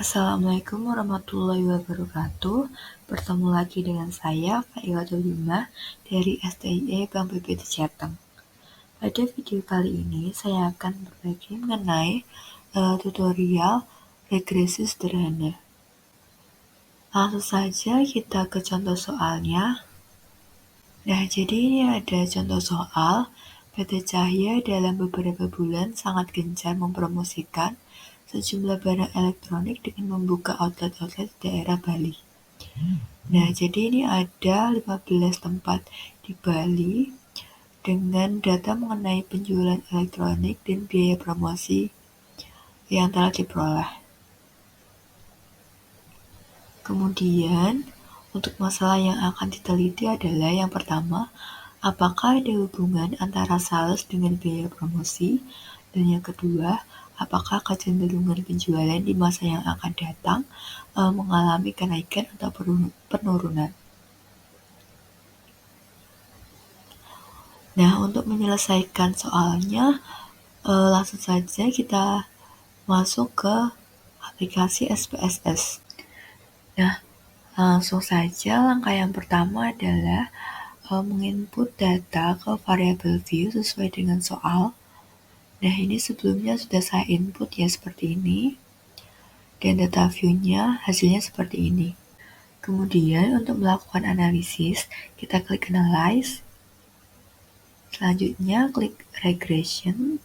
Assalamualaikum warahmatullahi wabarakatuh. Bertemu lagi dengan saya, Failatul Bima dari STIE Bank BPT Jateng. Pada video kali ini, saya akan berbagi mengenai tutorial regresi sederhana. Langsung saja kita ke contoh soalnya. Nah, jadi ini ada contoh soal. PT Cahya dalam beberapa bulan sangat gencar mempromosikan sejumlah barang elektronik dengan membuka outlet-outlet di daerah Bali. Nah, jadi ini ada 15 tempat di Bali dengan data mengenai penjualan elektronik dan biaya promosi yang telah diperoleh. Kemudian, untuk masalah yang akan diteliti adalah yang pertama, apakah ada hubungan antara sales dengan biaya promosi? Dan yang kedua, apakah kecenderungan penjualan di masa yang akan datang mengalami kenaikan atau penurunan? Nah, untuk menyelesaikan soalnya, langsung saja kita masuk ke aplikasi SPSS. Nah, langsung saja langkah yang pertama adalah menginput data ke variabel view sesuai dengan soal. Nah, ini sebelumnya sudah saya input ya seperti ini. Dan data view-nya hasilnya seperti ini. Kemudian untuk melakukan analisis, kita klik Analyze. Selanjutnya klik Regression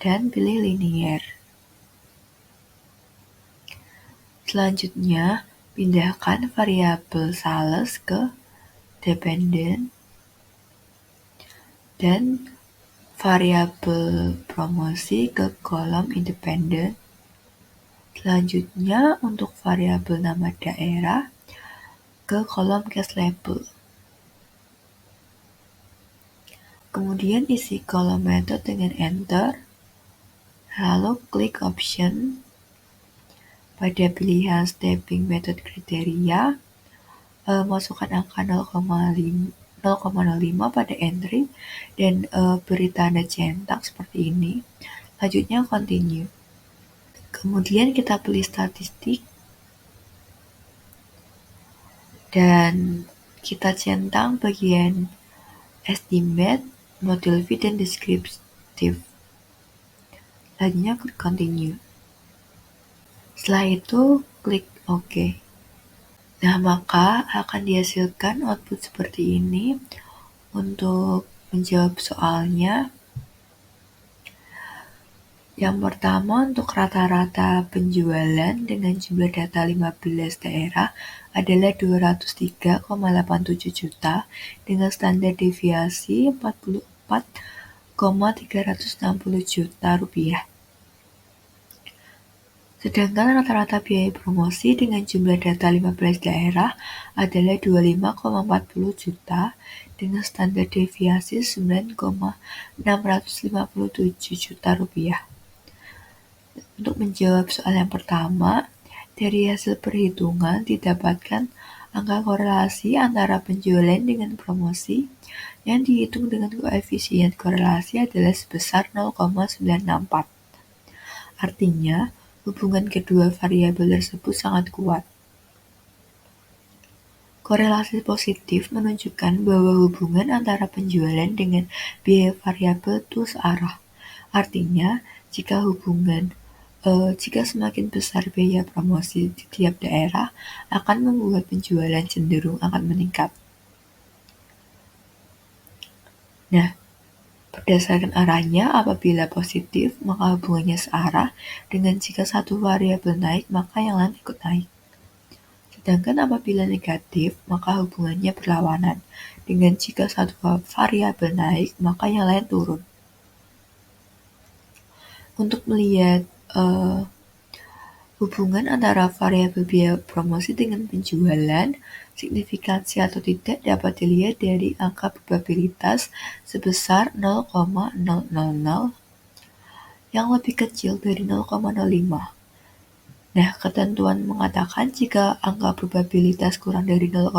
dan pilih Linear. Selanjutnya, pindahkan variabel sales ke dependent dan variabel promosi ke kolom independen. Selanjutnya, untuk variabel nama daerah ke kolom case label. Kemudian isi kolom method dengan enter. Lalu klik option. Pada pilihan stepping method kriteria, masukkan angka 0,05 pada entry dan beri tanda centang seperti ini. Selanjutnya continue. Kemudian kita pilih statistik dan kita centang bagian estimate, model fit, dan descriptive. Selanjutnya klik continue. Setelah itu klik OK. Nah, maka akan dihasilkan output seperti ini. Untuk menjawab soalnya, yang pertama untuk rata-rata penjualan dengan jumlah data 15 daerah adalah 203,87 juta dengan standar deviasi 44,360 juta rupiah. Sedangkan rata-rata biaya promosi dengan jumlah data 15 daerah adalah 25,40 juta dengan standar deviasi 9,657 juta rupiah. Untuk menjawab soal yang pertama, dari hasil perhitungan didapatkan angka korelasi antara penjualan dengan promosi yang dihitung dengan koefisien korelasi adalah sebesar 0,964. Artinya, hubungan kedua variabel tersebut sangat kuat. Korelasi positif menunjukkan bahwa hubungan antara penjualan dengan biaya variabel itu searah. Artinya, jika semakin besar biaya promosi di tiap daerah, akan membuat penjualan cenderung akan meningkat. Nah, berdasarkan arahnya, apabila positif, maka hubungannya searah, dengan jika satu variabel naik, maka yang lain ikut naik. Sedangkan apabila negatif, maka hubungannya berlawanan, dengan jika satu variabel naik, maka yang lain turun. Untuk melihat hubungan antara variabel biaya promosi dengan penjualan, signifikansi atau tidak dapat dilihat dari angka probabilitas sebesar 0,000 yang lebih kecil dari 0,05. Nah, ketentuan mengatakan jika angka probabilitas kurang dari 0,05,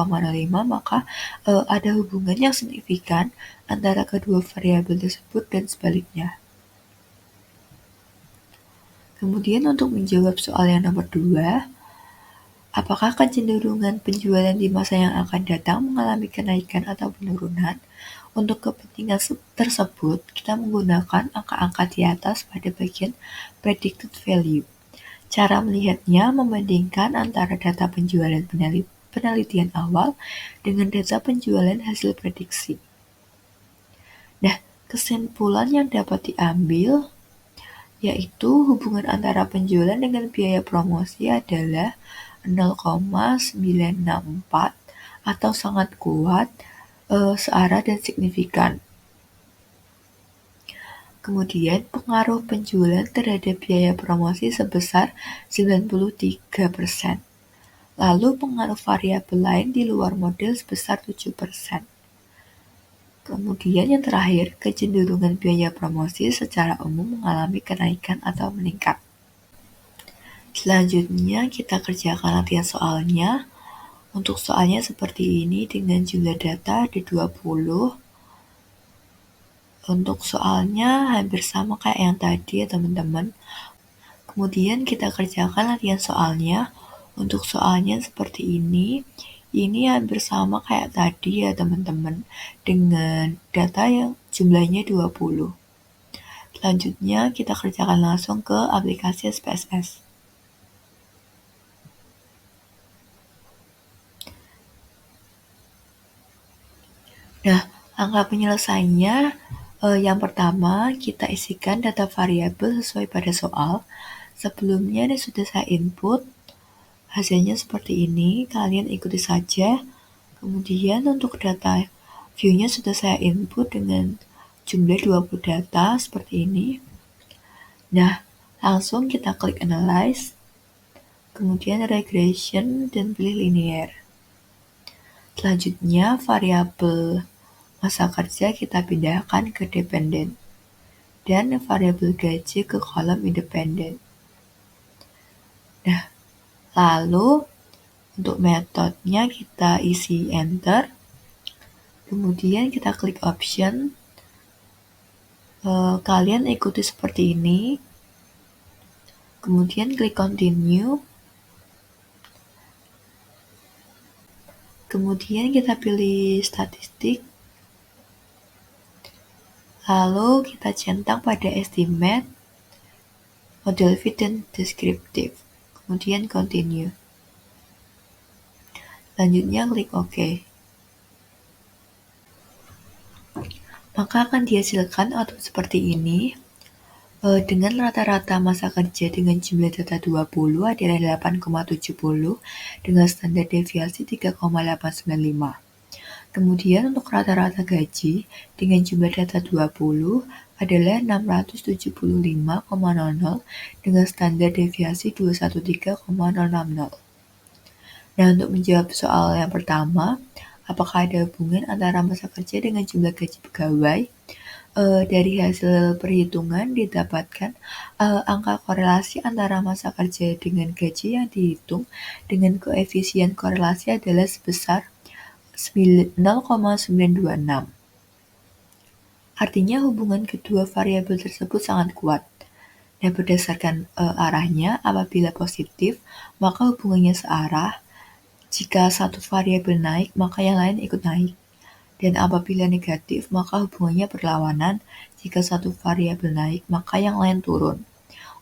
maka ada hubungan yang signifikan antara kedua variabel tersebut dan sebaliknya. Kemudian untuk menjawab soal yang nomor 2, apakah kecenderungan penjualan di masa yang akan datang mengalami kenaikan atau penurunan? Untuk kepentingan tersebut, kita menggunakan angka-angka di atas pada bagian predicted value. Cara melihatnya membandingkan antara data penjualan penelitian awal dengan data penjualan hasil prediksi. Nah, kesimpulan yang dapat diambil yaitu hubungan antara penjualan dengan biaya promosi adalah 0,964 atau sangat kuat, searah dan signifikan. Kemudian pengaruh penjualan terhadap biaya promosi sebesar 93%. Lalu pengaruh variabel lain di luar model sebesar 7%. Kemudian yang terakhir, kecenderungan biaya promosi secara umum mengalami kenaikan atau meningkat. Selanjutnya kita kerjakan latihan soalnya. Untuk soalnya seperti ini dengan jumlah data ada 20. Untuk soalnya hampir sama kayak yang tadi ya teman-teman. Kemudian kita kerjakan latihan soalnya. Untuk soalnya seperti ini hampir sama kayak tadi ya teman-teman, dengan data yang jumlahnya 20. Selanjutnya kita kerjakan langsung ke aplikasi SPSS. Nah, angka penyelesaiannya yang pertama kita isikan data variabel sesuai pada soal. Sebelumnya ini sudah saya input, hasilnya seperti ini, kalian ikuti saja. Kemudian untuk data view-nya sudah saya input dengan jumlah 20 data seperti ini. Nah, langsung kita klik analyze, kemudian regression dan pilih linear. Selanjutnya variabel masa kerja kita pindahkan ke dependen dan variabel gaji ke kolom independen. Nah, lalu untuk metodenya kita isi enter, kemudian kita klik option, kalian ikuti seperti ini, kemudian klik continue, kemudian kita pilih statistik, lalu kita centang pada estimate, model fit dan descriptive, kemudian continue. Selanjutnya klik OK. Maka akan dihasilkan output seperti ini. Dengan rata-rata masa kerja dengan jumlah data 20 adalah 8,70 dengan standar deviasi 3,895. Kemudian untuk rata-rata gaji dengan jumlah data 20 adalah 675,00 dengan standar deviasi 213,060. Nah, untuk menjawab soal yang pertama, apakah ada hubungan antara masa kerja dengan jumlah gaji pegawai? Dari hasil perhitungan didapatkan angka korelasi antara masa kerja dengan gaji yang dihitung dengan koefisien korelasi adalah sebesar 0,926. Artinya hubungan kedua variabel tersebut sangat kuat. Dan berdasarkan arahnya, apabila positif, maka hubungannya searah. Jika satu variabel naik, maka yang lain ikut naik. Dan apabila negatif, maka hubungannya berlawanan. Jika satu variabel naik, maka yang lain turun.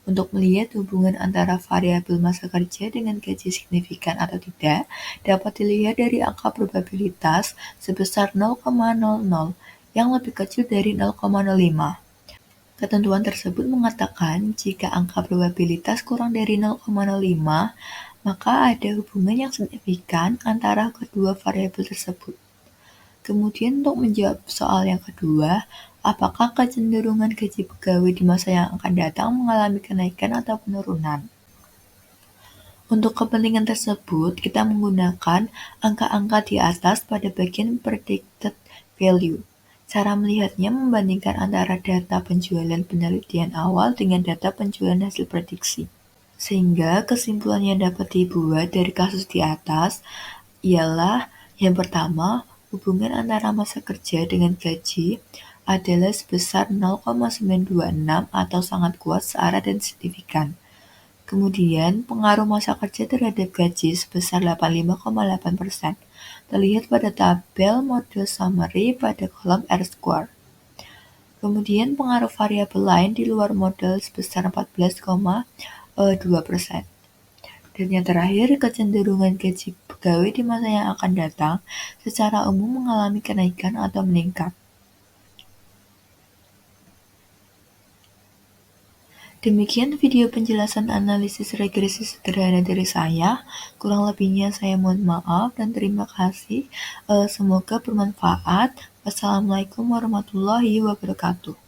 Untuk melihat hubungan antara variabel masa kerja dengan gaji signifikan atau tidak, dapat dilihat dari angka probabilitas sebesar 0,00 yang lebih kecil dari 0,05. Ketentuan tersebut mengatakan jika angka probabilitas kurang dari 0,05, maka ada hubungan yang signifikan antara kedua variabel tersebut. Kemudian untuk menjawab soal yang kedua, apakah kecenderungan gaji pegawai di masa yang akan datang mengalami kenaikan atau penurunan? Untuk kepentingan tersebut, kita menggunakan angka-angka di atas pada bagian predicted value. Cara melihatnya membandingkan antara data penjualan penelitian awal dengan data penjualan hasil prediksi. Sehingga kesimpulan yang dapat dibuat dari kasus di atas ialah yang pertama, hubungan antara masa kerja dengan gaji adalah sebesar 0,926 atau sangat kuat, searah dan signifikan. Kemudian, pengaruh masa kerja terhadap gaji sebesar 85,8%, terlihat pada tabel model summary pada kolom R-square. Kemudian, pengaruh variabel lain di luar model sebesar 14,2%. Dan yang terakhir, kecenderungan gaji pegawai di masa yang akan datang secara umum mengalami kenaikan atau meningkat. Demikian video penjelasan analisis regresi sederhana dari saya. Kurang lebihnya saya mohon maaf dan terima kasih. Semoga bermanfaat. Wassalamualaikum warahmatullahi wabarakatuh.